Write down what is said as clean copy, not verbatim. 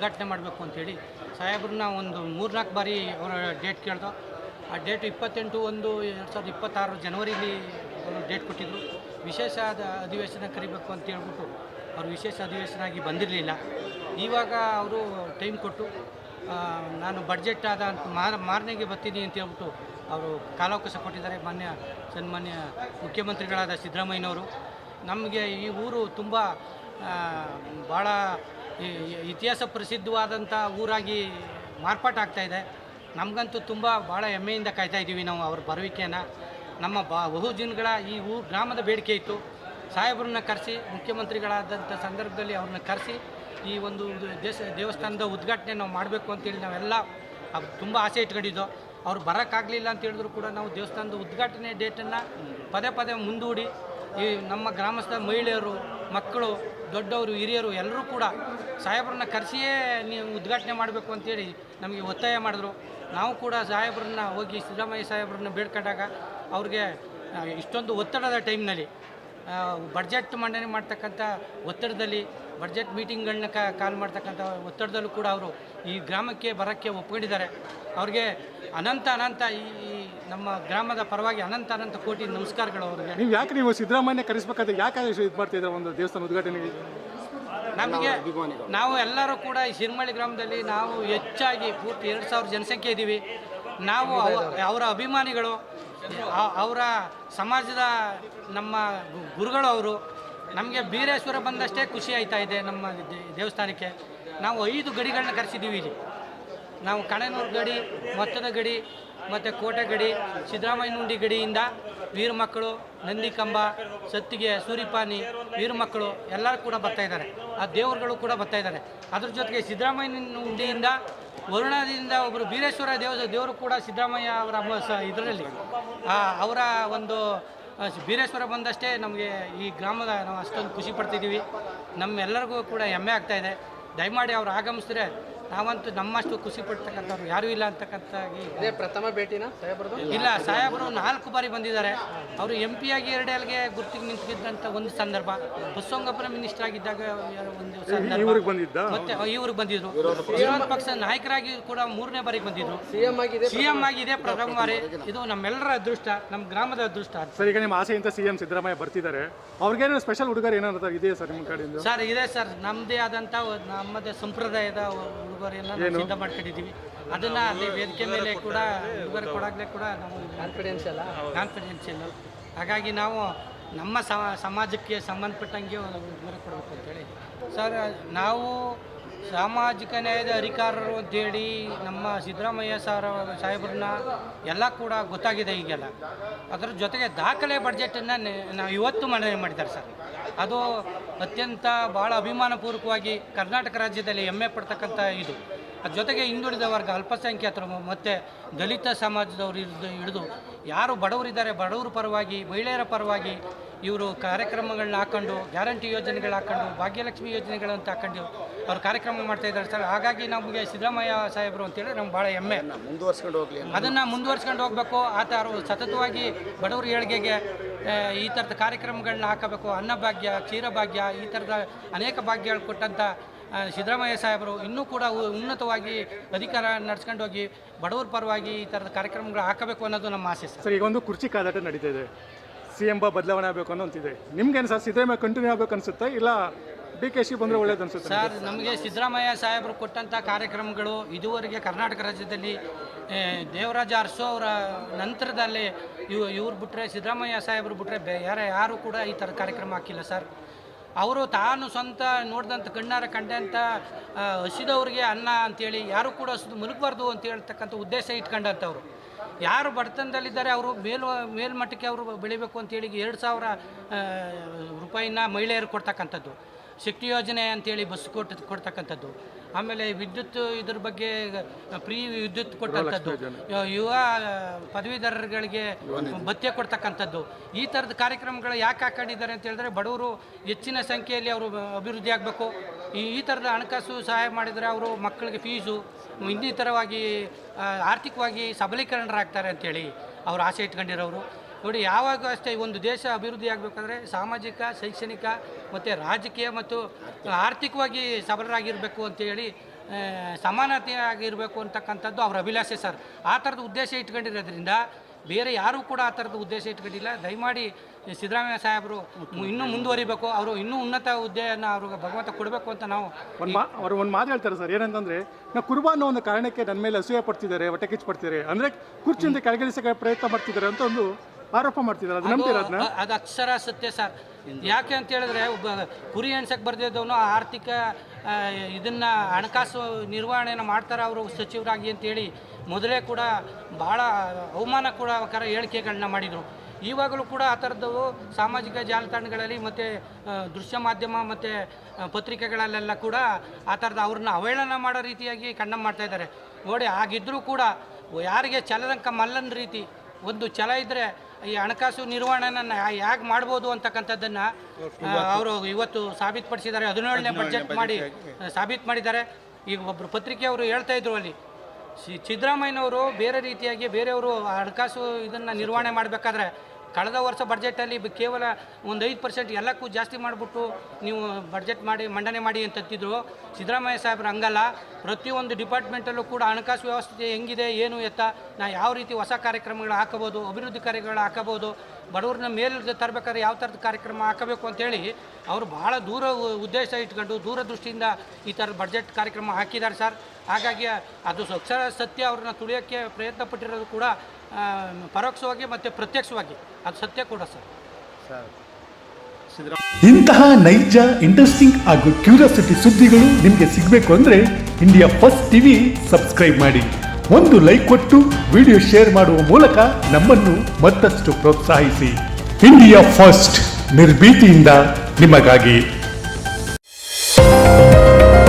ಉದ್ಘಾಟನೆ ಮಾಡಬೇಕು ಅಂತೇಳಿ ಸಾಹೇಬ್ರನ್ನ ಒಂದು 3-4 ಬಾರಿ ಅವರ ಡೇಟ್ ಕೇಳ್ದೋ. ಆ ಡೇಟ್ 28/1/2026 ಜನವರಿಲಿ ಅವರು ಡೇಟ್ ಕೊಟ್ಟಿದ್ದರು. ವಿಶೇಷ ಅಧಿವೇಶನ ಕರಿಬೇಕು ಅಂತ ಹೇಳ್ಬಿಟ್ಟು ಅವರು ವಿಶೇಷ ಅಧಿವೇಶನ ಆಗಿ ಬಂದಿರಲಿಲ್ಲ. ಇವಾಗ ಅವರು ಟೈಮ್ ಕೊಟ್ಟು ನಾನು ಬಡ್ಜೆಟ್ ಆದ ಮಾರನೆಗೆ ಬರ್ತೀನಿ ಅಂತ ಹೇಳ್ಬಿಟ್ಟು ಅವರು ಕಾಲಾವಕಾಶ ಕೊಟ್ಟಿದ್ದಾರೆ. ಸನ್ಮಾನ್ಯ ಮುಖ್ಯಮಂತ್ರಿಗಳಾದ ಸಿದ್ದರಾಮಯ್ಯನವರು. ನಮಗೆ ಈ ಊರು ತುಂಬ ಭಾಳ ಇತಿಹಾಸ ಪ್ರಸಿದ್ಧವಾದಂಥ ಊರಾಗಿ ಮಾರ್ಪಾಟಾಗ್ತಾಯಿದೆ. ನಮಗಂತೂ ತುಂಬ ಭಾಳ ಹೆಮ್ಮೆಯಿಂದ ಕಾಯ್ತಾ ಇದ್ದೀವಿ ನಾವು ಅವ್ರ ಬರುವಿಕೆಯನ್ನು. ನಮ್ಮ ಬಹುಜನಗಳ ಈ ಗ್ರಾಮದ ಬೇಡಿಕೆ ಇತ್ತು. ಸಾಹೇಬ್ರನ್ನ ಕರೆಸಿ ಮುಖ್ಯಮಂತ್ರಿಗಳಾದಂಥ ಸಂದರ್ಭದಲ್ಲಿ ಅವ್ರನ್ನ ಕರೆಸಿ ಈ ಒಂದು ದೇವಸ್ಥಾನದ ಉದ್ಘಾಟನೆ ನಾವು ಮಾಡಬೇಕು ಅಂತೇಳಿ ನಾವೆಲ್ಲ ತುಂಬ ಆಸೆ ಇಟ್ಕೊಂಡಿದ್ದೋ. ಅವ್ರು ಬರೋಕ್ಕಾಗಲಿಲ್ಲ ಅಂತ ಹೇಳಿದ್ರು ಕೂಡ ನಾವು ದೇವಸ್ಥಾನದ ಉದ್ಘಾಟನೆ ಡೇಟನ್ನು ಪದೇ ಮುಂದೂಡಿ ಈ ನಮ್ಮ ಗ್ರಾಮಸ್ಥ ಮಹಿಳೆಯರು, ಮಕ್ಕಳು, ದೊಡ್ಡವರು, ಹಿರಿಯರು ಎಲ್ಲರೂ ಕೂಡ ಸಾಹೇಬ್ರನ್ನ ಕರೆಸಿಯೇ ನೀವು ಉದ್ಘಾಟನೆ ಮಾಡಬೇಕು ಅಂತೇಳಿ ನಮಗೆ ಒತ್ತಾಯ ಮಾಡಿದ್ರು. ನಾವು ಕೂಡ ಸಾಹೇಬ್ರನ್ನ ಹೋಗಿ ಸಿದ್ದರಾಮಯ್ಯ ಸಾಹೇಬ್ರನ್ನ ಬೇಡ್ಕೊಂಡಾಗ ಅವ್ರಿಗೆ ಇಷ್ಟೊಂದು ಒತ್ತಡದ ಟೈಮ್ನಲ್ಲಿ ಬಡ್ಜೆಟ್ ಮಂಡನೆ ಮಾಡ್ತಕ್ಕಂಥ ಒತ್ತಡದಲ್ಲಿ, ಬಡ್ಜೆಟ್ ಮೀಟಿಂಗ್ಗಳನ್ನ ಕಾಲ್ ಮಾಡ್ತಕ್ಕಂಥ ಒತ್ತಡದಲ್ಲೂ ಕೂಡ ಅವರು ಈ ಗ್ರಾಮಕ್ಕೆ ಬರೋಕ್ಕೆ ಒಪ್ಕೊಂಡಿದ್ದಾರೆ. ಅವ್ರಿಗೆ ಅನಂತ ಈ ನಮ್ಮ ಗ್ರಾಮದ ಪರವಾಗಿ ಅನಂತ ಕೋಟಿ ನಮಸ್ಕಾರಗಳು ಅವ್ರಿಗೆ. ನೀವು ಸಿದ್ದರಾಮಯ್ಯ ಕರೆಸ್ಬೇಕಾದ್ರೆ ಯಾಕೆ ಇದು ಮಾಡ್ತಿದ್ರೆ ಒಂದು ದೇವಸ್ಥಾನ ಉದ್ಘಾಟನೆಗೆ? ನಮಗೆ ನಾವು ಎಲ್ಲರೂ ಕೂಡ ಈ ಶಿರ್ಮಳಿ ಗ್ರಾಮದಲ್ಲಿ ನಾವು ಹೆಚ್ಚಾಗಿ ಪೂರ್ತಿ 2000 ಜನಸಂಖ್ಯೆ ಇದ್ದೀವಿ. ನಾವು ಅವರ ಅಭಿಮಾನಿಗಳು, ಅವರ ಸಮಾಜದ ನಮ್ಮ ಗುರುಗಳು ಅವರು. ನಮಗೆ ಬೀರೇಶ್ವರ ಬಂದಷ್ಟೇ ಖುಷಿ ಆಯ್ತಾ ಇದೆ ನಮ್ಮ ದೇವಸ್ಥಾನಕ್ಕೆ. ನಾವು 5 ಗಡಿಗಳನ್ನ ಕರೆಸಿದ್ದೀವಿ ಇಲ್ಲಿ. ನಾವು ಕಣನೂರು ಗಡಿ, ಮೊತ್ತದ ಗಡಿ ಮತ್ತು ಕೋಟೆ ಗಡಿ, ಸಿದ್ದರಾಮಯ್ಯನುಂಡಿ ಗಡಿಯಿಂದ ವೀರ ಮಕ್ಕಳು, ನಂದಿಕಂಬ, ಸತ್ತಿಗೆ, ಸೂರಿಪಾನಿ, ವೀರ ಮಕ್ಕಳು ಎಲ್ಲರೂ ಕೂಡ ಬರ್ತಾಯಿದ್ದಾರೆ. ಆ ದೇವರುಗಳು ಕೂಡ ಬರ್ತಾಯಿದ್ದಾರೆ. ಅದ್ರ ಜೊತೆಗೆ ಸಿದ್ದರಾಮಯ್ಯನುಂಡಿಯಿಂದ ವರುಣದಿಂದ ಒಬ್ಬರು ಬೀರೇಶ್ವರ ದೇವರು ಕೂಡ ಸಿದ್ದರಾಮಯ್ಯ ಅವರ ಇದರಲ್ಲಿ ಅವರ ಒಂದು ಬೀರೇಶ್ವರ ಬಂದಷ್ಟೇ ನಮಗೆ ಈ ಗ್ರಾಮದ ನಾವು ಅಷ್ಟೊಂದು ಖುಷಿ ಪಡ್ತಿದ್ದೀವಿ. ನಮ್ಮೆಲ್ಲರಿಗೂ ಕೂಡ ಹೆಮ್ಮೆ ಆಗ್ತಾಯಿದೆ. ದಯಮಾಡಿ ಅವ್ರು ಆಗಮಿಸಿದ್ರೆ ನಾವಂತೂ ನಮ್ಮಷ್ಟು ಖುಷಿ ಪಡ್ತಕ್ಕಂಥವ್ರು ಯಾರೂ ಇಲ್ಲ ಅಂತಕ್ಕಂಥಾಗಿ. ಇದೇ ಪ್ರಥಮ ಭೇಟಿನ ಸಾಹೇಬ್ರದ್ದು? ಇಲ್ಲ, ಸಾಹೇಬರು 4 ಬಾರಿ ಬಂದಿದ್ದಾರೆ. ಅವರು MP ಆಗಿ 2 ಏಳ್ಗೆ ಗುರ್ತಿಗೆ ನಿಂತಿದ್ದಂಥ ಒಂದು ಸಂದರ್ಭ, ಬಸವನಗುಪ್ಪನ ಮಿನಿಸ್ಟರ್ ಆಗಿದ್ದಾಗ ಒಂದು ಸಂದರ್ಭ, ಮತ್ತೆ ಇವ್ರಿಗೆ ಬಂದಿದ್ರು. ವಿರೋಧ ಪಕ್ಷ ನಾಯಕರಾಗಿ ಕೂಡ 3ನೇ ಬಾರಿಗೆ ಬಂದಿದ್ರು. CM ಆಗಿದೆ ಪ್ರಥಮ ಬಾರಿ. ಇದು ನಮ್ಮೆಲ್ಲರ ಅದೃಷ್ಟ, ನಮ್ಮ ಗ್ರಾಮದ ಅದೃಷ್ಟ. ಸರ್, ಈಗ ನಿಮ್ಮ ಆಸೆಯಿಂದ CM ಸಿದ್ದರಾಮಯ್ಯ ಬರ್ತಿದ್ದಾರೆ, ಅವ್ರಿಗೇನು ಸ್ಪೆಷಲ್ ಉಡುಗೊರೆ ಏನಾದ್ರು ಇದೆಯಾ ಸರ್ ನಿಮ್ಮ ಕಡೆಯಿಂದ? ಸರ್ ಇದೆ ಸರ್, ನಮ್ಮದೇ ಆದಂಥ ನಮ್ಮದೇ ಸಂಪ್ರದಾಯದ ಉಡುಗೊರೆಯನ್ನು ಸಿದ್ಧ ಮಾಡ್ಕೊಂಡಿದ್ದೀವಿ. ಅದನ್ನು ಅಲ್ಲಿ ವೇದಿಕೆ ಮೇಲೆ ಕೂಡ ಉಡುಗೊರೆ ಕೊಡಾಗಲೇ ಕೂಡ ನಾವು ಕಾನ್ಫಿಡೆನ್ಷಿಯಲ್. ಹಾಗಾಗಿ ನಾವು ನಮ್ಮ ಸಮಾಜಕ್ಕೆ ಸಂಬಂಧಪಟ್ಟಂಗೆ ಉಡುಗೊರೆ ಕೊಡಬೇಕು ಅಂತೇಳಿ. ಸರ್, ನಾವು ಸಾಮಾಜಿಕ ನ್ಯಾಯದ ಅಧಿಕಾರರು ಅಂತೇಳಿ ನಮ್ಮ ಸಿದ್ದರಾಮಯ್ಯ ಸಾಹೇಬ್ರನ್ನ ಎಲ್ಲ ಕೂಡ ಗೊತ್ತಾಗಿದೆ ಈಗೆಲ್ಲ. ಅದರ ಜೊತೆಗೆ ದಾಖಲೆ ಬಡ್ಜೆಟನ್ನು ನಾವು ಇವತ್ತು ಮಂಡನೆ ಮಾಡಿದ್ದಾರೆ ಸರ್. ಅದು ಅತ್ಯಂತ ಭಾಳ ಅಭಿಮಾನಪೂರ್ವಕವಾಗಿ ಕರ್ನಾಟಕ ರಾಜ್ಯದಲ್ಲಿ ಹೆಮ್ಮೆ ಪಡ್ತಕ್ಕಂಥ ಇದು. ಅದ್ರ ಜೊತೆಗೆ ಹಿಂದುಳಿದ ವರ್ಗ, ಅಲ್ಪಸಂಖ್ಯಾತರು ಮತ್ತು ದಲಿತ ಸಮಾಜದವರು ಹಿಡಿದು ಯಾರು ಬಡವರಿದ್ದಾರೆ, ಬಡವರ ಪರವಾಗಿ, ಮಹಿಳೆಯರ ಪರವಾಗಿ ಇವರು ಕಾರ್ಯಕ್ರಮಗಳನ್ನ ಹಾಕ್ಕೊಂಡು, ಗ್ಯಾರಂಟಿ ಯೋಜನೆಗಳು ಹಾಕ್ಕೊಂಡು, ಭಾಗ್ಯಲಕ್ಷ್ಮಿ ಯೋಜನೆಗಳಂತ ಹಾಕ್ಕೊಂಡು ಅವ್ರು ಕಾರ್ಯಕ್ರಮ ಮಾಡ್ತಾಯಿದ್ದಾರೆ ಸರ್. ಹಾಗಾಗಿ ನಮಗೆ ಸಿದ್ದರಾಮಯ್ಯ ಸಾಹೇಬರು ಅಂತೇಳಿ ನಮ್ಗೆ ಭಾಳ ಹೆಮ್ಮೆ. ಅದನ್ನು ಮುಂದುವರ್ಸ್ಕೊಂಡು ಹೋಗಬೇಕು. ಅವರು ಸತತವಾಗಿ ಬಡವರ ಏಳಿಗೆಗೆ ಈ ಥರದ ಕಾರ್ಯಕ್ರಮಗಳನ್ನ ಹಾಕಬೇಕು. ಅನ್ನಭಾಗ್ಯ, ಕ್ಷೀರಭಾಗ್ಯ, ಈ ಥರದ ಅನೇಕ ಭಾಗ್ಯಗಳು ಕೊಟ್ಟಂಥ ಸಿದ್ದರಾಮಯ್ಯ ಸಾಹೇಬರು ಇನ್ನೂ ಕೂಡ ಉನ್ನತವಾಗಿ ಅಧಿಕಾರ ನಡೆಸ್ಕೊಂಡು ಹೋಗಿ ಬಡವರ ಪರವಾಗಿ ಈ ಥರದ ಕಾರ್ಯಕ್ರಮಗಳು ಹಾಕಬೇಕು ಅನ್ನೋದು ನಮ್ಮ ಆಸೆ ಸರ್. ಈಗ ಒಂದು ಕುರ್ಚಿ ಕಾದಾಟ ನಡೀತಾ ಇದೆ, CM ಬದಲಾವಣೆ ಆಗಬೇಕು ಅನ್ನೋಂತಿದೆ. ನಿಮ್ಗೇನು ಸರ್ ಸಿದ್ದರಾಮಯ್ಯ ಕಂಟಿನ್ಯೂ ಆಗಬೇಕು ಅನಿಸುತ್ತೆ, ಇಲ್ಲ DKC ಬಂದರೆ ಒಳ್ಳೇದು ಅನಿಸುತ್ತೆ? ಸರ್, ನಮಗೆ ಸಿದ್ದರಾಮಯ್ಯ ಸಾಹೇಬರು ಕೊಟ್ಟಂಥ ಕಾರ್ಯಕ್ರಮಗಳು ಇದುವರೆಗೆ ಕರ್ನಾಟಕ ರಾಜ್ಯದಲ್ಲಿ ದೇವರಾಜ ಅರಸು ಅವರ ನಂತರದಲ್ಲಿ ಇವ್ರು ಬಿಟ್ಟರೆ, ಸಿದ್ದರಾಮಯ್ಯ ಸಾಹೇಬರು ಬಿಟ್ಟರೆ ಯಾರು ಕೂಡ ಈ ಥರದ ಕಾರ್ಯಕ್ರಮ ಹಾಕಿಲ್ಲ ಸರ್. ಅವರು ತಾನು ಸ್ವಂತ ನೋಡಿದಂಥ ಕಣ್ಣಾರ ಕಂಡಂಥ ಹಸಿದವ್ರಿಗೆ ಅನ್ನ ಅಂಥೇಳಿ ಯಾರು ಕೂಡ ಮುಳುಗಬಾರ್ದು ಅಂತ ಹೇಳ್ತಕ್ಕಂಥ ಉದ್ದೇಶ ಇಟ್ಕೊಂಡಂಥವ್ರು. ಯಾರು ಬಡತನದಲ್ಲಿದ್ದಾರೆ ಅವರು ಮೇಲ್ಮಟ್ಟಕ್ಕೆ ಅವರು ಬೆಳಿಬೇಕು ಅಂತೇಳಿ 2000 ರೂಪಾಯಿನ ಮಹಿಳೆಯರು ಕೊಡ್ತಕ್ಕಂಥದ್ದು, ಶಕ್ತಿ ಯೋಜನೆ ಅಂತೇಳಿ ಬಸ್ ಕೊಡ್ತಕ್ಕಂಥದ್ದು, ಆಮೇಲೆ ವಿದ್ಯುತ್ ಇದ್ರ ಬಗ್ಗೆ ಫ್ರೀ ವಿದ್ಯುತ್ ಕೊಟ್ಟಂಥದ್ದು, ಯುವ ಪದವೀಧರಗಳಿಗೆ ಭತ್ಯೆ ಕೊಡ್ತಕ್ಕಂಥದ್ದು, ಈ ಥರದ ಕಾರ್ಯಕ್ರಮಗಳು ಯಾಕೆ ಹಾಕೊಂಡಿದ್ದಾರೆ ಅಂತ ಹೇಳಿದ್ರೆ ಬಡವರು ಹೆಚ್ಚಿನ ಸಂಖ್ಯೆಯಲ್ಲಿ ಅವರು ಅಭಿವೃದ್ಧಿ ಆಗಬೇಕು. ಈ ಥರದ ಹಣಕಾಸು ಸಹಾಯ ಮಾಡಿದರೆ ಅವರು ಮಕ್ಕಳಿಗೆ ಫೀಸು ಇನ್ನಿತರವಾಗಿ ಆರ್ಥಿಕವಾಗಿ ಸಬಲೀಕರಣರಾಗ್ತಾರೆ ಅಂಥೇಳಿ ಅವರು ಆಸೆ ಇಟ್ಕೊಂಡಿರೋರು. ನೋಡಿ, ಯಾವಾಗ ಅಷ್ಟೇ ಒಂದು ದೇಶ ಅಭಿವೃದ್ಧಿ ಆಗಬೇಕಾದ್ರೆ ಸಾಮಾಜಿಕ, ಶೈಕ್ಷಣಿಕ ಮತ್ತು ರಾಜಕೀಯ ಮತ್ತು ಆರ್ಥಿಕವಾಗಿ ಸಬಲರಾಗಿರಬೇಕು ಅಂತೇಳಿ ಸಮಾನತೆಯಾಗಿರಬೇಕು ಅಂತಕ್ಕಂಥದ್ದು ಅವ್ರ ಅಭಿಲಾಷೆ ಸರ್. ಆ ಥರದ ಉದ್ದೇಶ ಇಟ್ಕೊಂಡಿರೋದ್ರಿಂದ ಬೇರೆ ಯಾರೂ ಕೂಡ ಆ ಥರದ ಉದ್ದೇಶ ಇಟ್ಕೊಂಡಿಲ್ಲ. ದಯಮಾಡಿ ಸಿದ್ದರಾಮಯ್ಯ ಸಾಹೇಬರು ಇನ್ನೂ ಮುಂದುವರಿಬೇಕು, ಅವರು ಇನ್ನೂ ಉನ್ನತ ಹುದ್ದೆಯನ್ನು ಅವ್ರಿಗೆ ಭಗವಂತ ಕೊಡಬೇಕು ಅಂತ ನಾವು ಅವರು ಒಂದು ಮಾತು ಹೇಳ್ತಾರೆ ಸರ್, ಏನಂತಂದರೆ ನಾವು ಕುರುಬ ಅನ್ನೋ ಒಂದು ಕಾರಣಕ್ಕೆ ನನ್ನ ಮೇಲೆ ಅಸೂಯೆ ಪಡ್ತಿದ್ದಾರೆ, ಹೊಟ್ಟೆ ಕಿಚ್ಚು ಪಡ್ತಿದ್ದಾರೆ, ಅಂದರೆ ಕುರ್ಚಿಯಿಂದ ಕೆಳಗಿಳಿಸೋಕೆ ಪ್ರಯತ್ನ ಮಾಡ್ತಿದ್ದಾರೆ ಅಂತ ಒಂದು ಆರೋಪ ಮಾಡ್ತಿದ್ದಾರೆ. ಅದು ನಂಬ್ತೀರ ಅದನ್ನ? ಅದು ಅಕ್ಷರ ಸತ್ಯ ಸರ್. ಯಾಕೆ ಅಂತ ಹೇಳಿದ್ರೆ ಒಬ್ಬ ಕುರಿ ಎಣ್ಸಕ್ಕೆ ಬರ್ದಿದ್ದವನು ಆರ್ಥಿಕ ಇದನ್ನು ಹಣಕಾಸು ನಿರ್ವಹಣೆಯನ್ನು ಮಾಡ್ತಾರೆ ಅವರು ಸಚಿವರಾಗಿ ಅಂತೇಳಿ ಮೊದಲೇ ಕೂಡ ಭಾಳ ಅವಮಾನ ಕೂಡ ಹೇಳಿಕೆಗಳನ್ನ ಮಾಡಿದರು. ಈವಾಗಲೂ ಕೂಡ ಆ ಥರದ್ದು ಸಾಮಾಜಿಕ ಜಾಲತಾಣಗಳಲ್ಲಿ ಮತ್ತು ದೃಶ್ಯ ಮಾಧ್ಯಮ ಮತ್ತು ಪತ್ರಿಕೆಗಳಲ್ಲೆಲ್ಲ ಕೂಡ ಆ ಥರದ ಅವ್ರನ್ನ ಅವಹೇಳನ ಮಾಡೋ ರೀತಿಯಾಗಿ ಕಂಡಮ್ ಮಾಡ್ತಾಯಿದ್ದಾರೆ ನೋಡಿ. ಆಗಿದ್ದರೂ ಕೂಡ ಯಾರಿಗೆ ಛಲದಂಕ ಮಲ್ಲನ ರೀತಿ ಒಂದು ಛಲ ಇದ್ದರೆ ಈ ಹಣಕಾಸು ನಿರ್ವಹಣೆಯನ್ನು ಹೇಗೆ ಮಾಡ್ಬೋದು ಅಂತಕ್ಕಂಥದ್ದನ್ನು ಅವರು ಇವತ್ತು ಸಾಬೀತುಪಡಿಸಿದ್ದಾರೆ. 17ನೇ ಬಡ್ಜೆಟ್ ಮಾಡಿ ಸಾಬೀತು ಮಾಡಿದ್ದಾರೆ. ಈಗ ಒಬ್ಬರು ಪತ್ರಿಕೆಯವರು ಹೇಳ್ತಾ ಇದ್ರು, ಅಲ್ಲಿ ಸಿದ್ದರಾಮಯ್ಯನವರು ಬೇರೆ ರೀತಿಯಾಗಿ ಬೇರೆಯವರು ಹಣಕಾಸು ಇದನ್ನು ನಿರ್ವಹಣೆ ಮಾಡಬೇಕಾದ್ರೆ ಕಳೆದ ವರ್ಷ ಬಡ್ಜೆಟಲ್ಲಿ ಕೇವಲ ಒಂದು 5% ಎಲ್ಲಕ್ಕೂ ಜಾಸ್ತಿ ಮಾಡಿಬಿಟ್ಟು ನೀವು ಬಡ್ಜೆಟ್ ಮಾಡಿ ಮಂಡನೆ ಮಾಡಿ ಅಂತಂತಿದ್ರು. ಸಿದ್ದರಾಮಯ್ಯ ಸಾಹೇಬ್ರು ಹಂಗಲ್ಲ, ಪ್ರತಿಯೊಂದು ಡಿಪಾರ್ಟ್ಮೆಂಟಲ್ಲೂ ಕೂಡ ಹಣಕಾಸು ವ್ಯವಸ್ಥೆ ಹೆಂಗಿದೆ ಏನು ಎತ್ತ ನಾ ಯಾವ ರೀತಿ ಹೊಸ ಕಾರ್ಯಕ್ರಮಗಳು ಹಾಕಬೋದು, ಅಭಿವೃದ್ಧಿ ಕಾರ್ಯಗಳು ಹಾಕಬೋದು, ಬಡವ್ರನ್ನ ಮೇಲೆ ತರಬೇಕಾದ್ರೆ ಯಾವ ಥರದ ಕಾರ್ಯಕ್ರಮ ಹಾಕಬೇಕು ಅಂತೇಳಿ ಅವರು ಭಾಳ ಉದ್ದೇಶ ಇಟ್ಕೊಂಡು ದೂರದೃಷ್ಟಿಯಿಂದ ಈ ಥರದ ಬಡ್ಜೆಟ್ ಕಾರ್ಯಕ್ರಮ ಹಾಕಿದ್ದಾರೆ ಸರ್. ಹಾಗಾಗಿ ಅದು ಅಕ್ಷರ ಸತ್ಯ. ಅವ್ರನ್ನ ತುಳಿಯೋಕ್ಕೆ ಪ್ರಯತ್ನ ಪಟ್ಟಿರೋದು ಕೂಡ ಪರೋಕ್ಷವಾಗಿ ಮತ್ತು ಪ್ರತ್ಯಕ್ಷವಾಗಿ ಅದು ಸತ್ಯ ಕೂಡ ಸರ್. ಇಂತಹ ನೈಜ, ಇಂಟ್ರೆಸ್ಟಿಂಗ್ ಹಾಗೂ ಕ್ಯೂರಿಯಾಸಿಟಿ ಸುದ್ದಿಗಳು ನಿಮಗೆ ಸಿಗಬೇಕು ಅಂದರೆ ಇಂಡಿಯಾ ಫಸ್ಟ್ ಟಿವಿ ಸಬ್ಸ್ಕ್ರೈಬ್ ಮಾಡಿ. ಒಂದು ಲೈಕ್ ಕೊಟ್ಟು ವಿಡಿಯೋ ಶೇರ್ ಮಾಡುವ ಮೂಲಕ ನಮ್ಮನ್ನು ಮತ್ತಷ್ಟು ಪ್ರೋತ್ಸಾಹಿಸಿ. ಇಂಡಿಯಾ ಫಸ್ಟ್, ನಿರ್ಭೀತಿಯಿಂದ ನಿಮಗಾಗಿ.